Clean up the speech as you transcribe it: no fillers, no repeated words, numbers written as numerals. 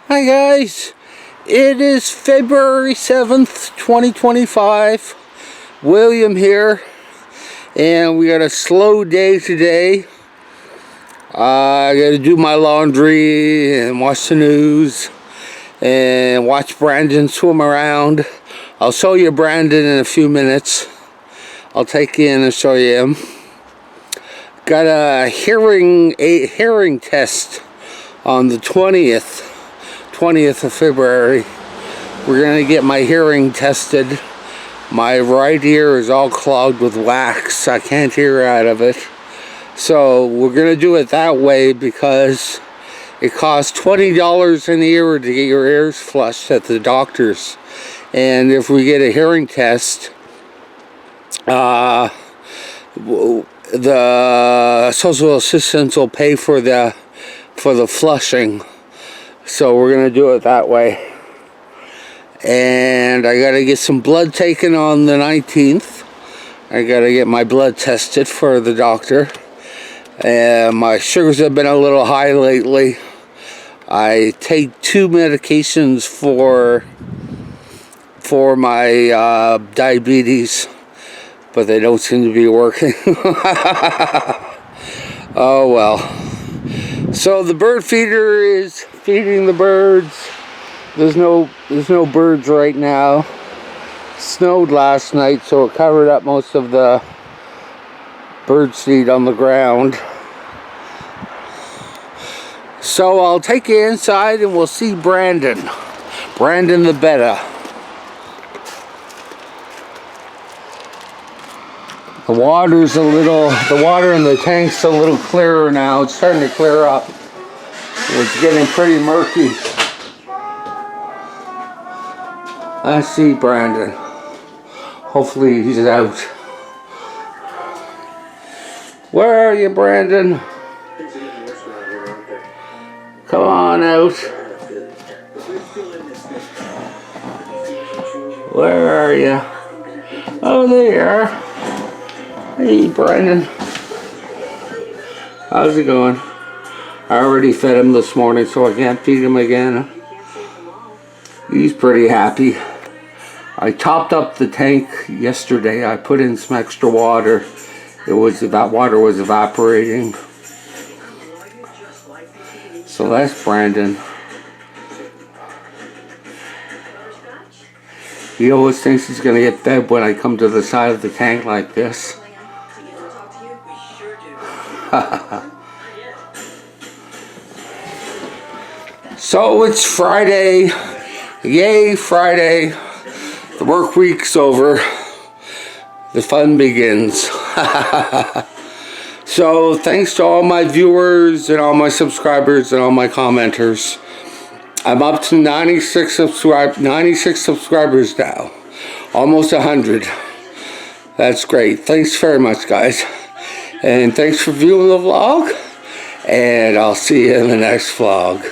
Hi guys, it is February 7th, 2025. William here, and we got a slow day today. I gotta do my laundry and watch the news and watch Brandon swim around. I'll show you Brandon in a few minutes. I'll take you in and show you him. Got a hearing test on the 20th of February. We're gonna get my hearing tested. My right ear is all clogged with wax. I can't hear out of it. So we're gonna do it that way because it costs $20 an ear to get your ears flushed at the doctor's. And if we get a hearing test, the social assistants will pay for the flushing. So we're gonna do it that way. And I gotta get some blood taken on the 19th. I gotta get my blood tested for the doctor. And my sugars have been a little high lately. I take 2 medications for my diabetes, but they don't seem to be working. Oh well. So the bird feeder is feeding the birds. There's no birds right now. It snowed last night, so it covered up most of the bird seed on the ground. So I'll take you inside and we'll see Brandon the betta. The water in the tank's a little clearer now. It's starting to clear up. It's getting pretty murky. I see Brandon. Hopefully he's out. Where are you, Brandon? Come on out. Where are you? Oh, there you are. Hey, Brandon. How's it going? I already fed him this morning, so I can't feed him again. He's pretty happy. I topped up the tank yesterday. I put in some extra water. That water was evaporating. So that's Brandon. He always thinks he's going to get fed when I come to the side of the tank like this. So it's Friday. Yay, Friday. The work week's over. The fun begins. So thanks to all my viewers and all my subscribers and all my commenters. I'm up to 96 subscribers now. Almost 100. That's great. Thanks very much, guys. And thanks for viewing the vlog. And I'll see you in the next vlog.